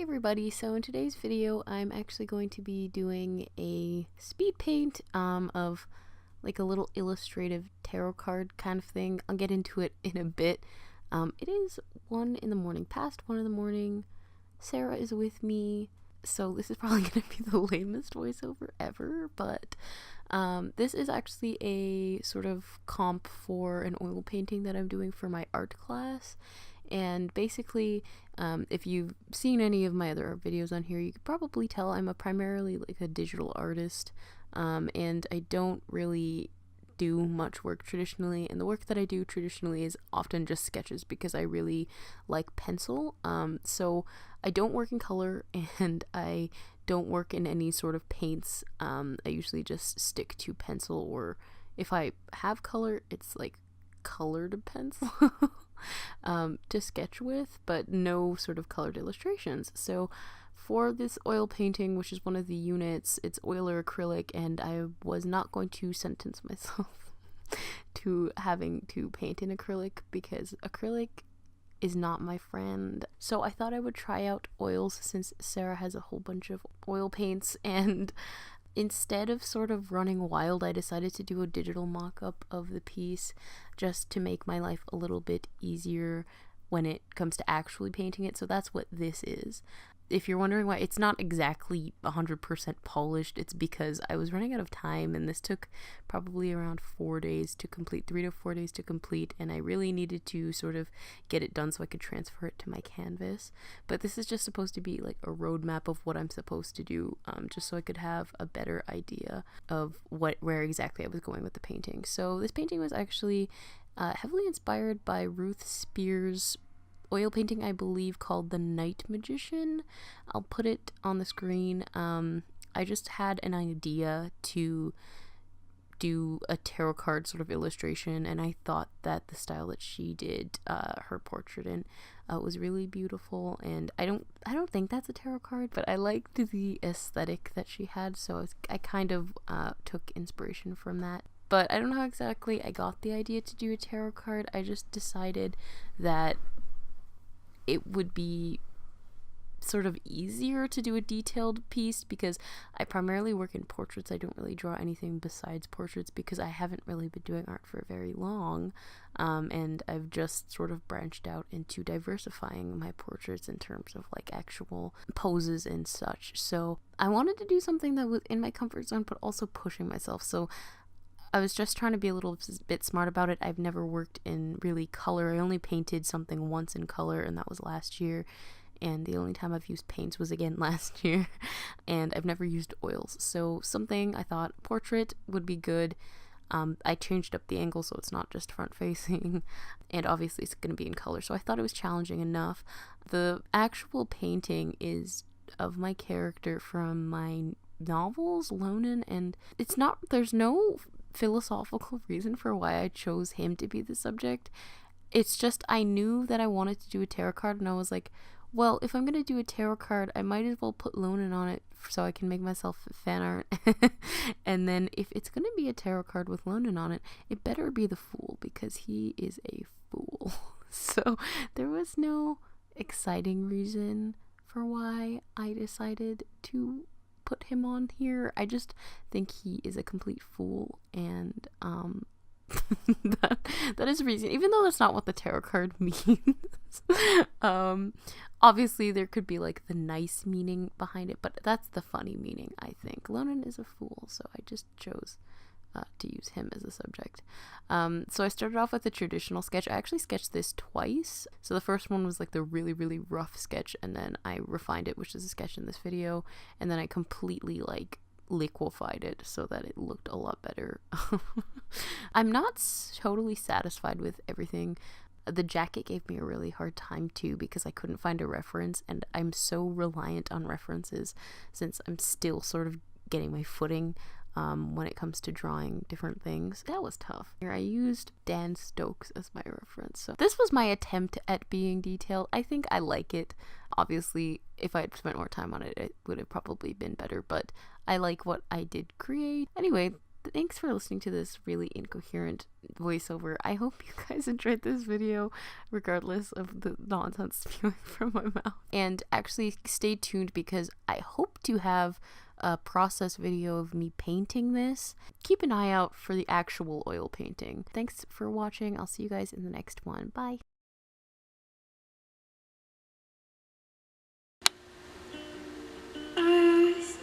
everybody, so in today's video I'm actually going to be doing a speed paint of like a little illustrative tarot card kind of thing. I'll get into it in a bit. It is 1 in the morning, past 1 in the morning. Sarah is with me, so this is probably going to be the lamest voiceover ever, but this is actually a sort of comp for an oil painting that I'm doing for my art class. And basically, if you've seen any of my other videos on here, you could probably tell I'm primarily like a digital artist, and I don't really do much work traditionally, and the work that I do traditionally is often just sketches because I really like pencil. So I don't work in color and I don't work in any sort of paints. I usually just stick to pencil, or if I have color, it's like colored pencil to sketch with, but no sort of colored illustrations. So for this oil painting, which is one of the units, it's oil or acrylic, and I was not going to sentence myself to having to paint in acrylic because acrylic is not my friend. So I thought I would try out oils since Sarah has a whole bunch of oil paints, and instead of sort of running wild, I decided to do a digital mock-up of the piece just to make my life a little bit easier when it comes to actually painting it. So that's what this is. If you're wondering why it's not exactly 100% polished, it's because I was running out of time, and this took probably around 4 days to complete, 3 to 4 days to complete, and I really needed to sort of get it done so I could transfer it to my canvas. But this is just supposed to be like a roadmap of what I'm supposed to do, just so I could have a better idea of where exactly I was going with the painting. So this painting was actually heavily inspired by Ruth Spears' oil painting, I believe, called The Night Magician. I'll put it on the screen. I just had an idea to do a tarot card sort of illustration, and I thought that the style that she did her portrait in was really beautiful. And I don't think that's a tarot card, but I liked the aesthetic that she had, so I kind of took inspiration from that. But I don't know how exactly I got the idea to do a tarot card. I just decided that it would be sort of easier to do a detailed piece because I primarily work in portraits. I don't really draw anything besides portraits because I haven't really been doing art for very long, and I've just sort of branched out into diversifying my portraits in terms of like actual poses and such. So I wanted to do something that was in my comfort zone but also pushing myself. So I was just trying to be a little bit smart about it. I've never worked in really color. I only painted something once in color, and that was last year. And the only time I've used paints was again last year. And I've never used oils. So something I thought portrait would be good. I changed up the angle so it's not just front facing. And obviously it's going to be in color. So I thought it was challenging enough. The actual painting is of my character from my novels, Lonan, and there's no philosophical reason for why I chose him to be the subject. It's just I knew that I wanted to do a tarot card, and I was like, well, if I'm gonna do a tarot card, I might as well put Lonan on it so I can make myself fan art. And then if it's gonna be a tarot card with Lonan on it, it better be the Fool because he is a fool. So there was no exciting reason for why I decided to put him on here. I just think he is a complete fool, and that is the reason, even though that's not what the tarot card means. Obviously there could be like the nice meaning behind it, but that's the funny meaning. I think Lonan is a fool, so I just chose to use him as a subject. So I started off with a traditional sketch. I actually sketched this twice. So the first one was like the really, really rough sketch, and then I refined it, which is a sketch in this video, and then I completely like liquefied it so that it looked a lot better. I'm not totally satisfied with everything. The jacket gave me a really hard time too because I couldn't find a reference, and I'm so reliant on references since I'm still sort of getting my footing when it comes to drawing different things. That was tough. Here I used Dan Stokes as my reference. So this was my attempt at being detailed. I think I like it. Obviously, if I had spent more time on it, it would have probably been better, but I like what I did create. Anyway, thanks for listening to this really incoherent voiceover. I hope you guys enjoyed this video, regardless of the nonsense spewing from my mouth. And actually stay tuned, because I hope to have a process video of me painting this. Keep an eye out for the actual oil painting. Thanks for watching. I'll see you guys in the next one. Bye.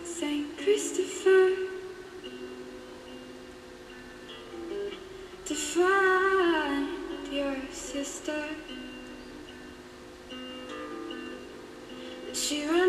Saint Christopher, to find your sister. She ran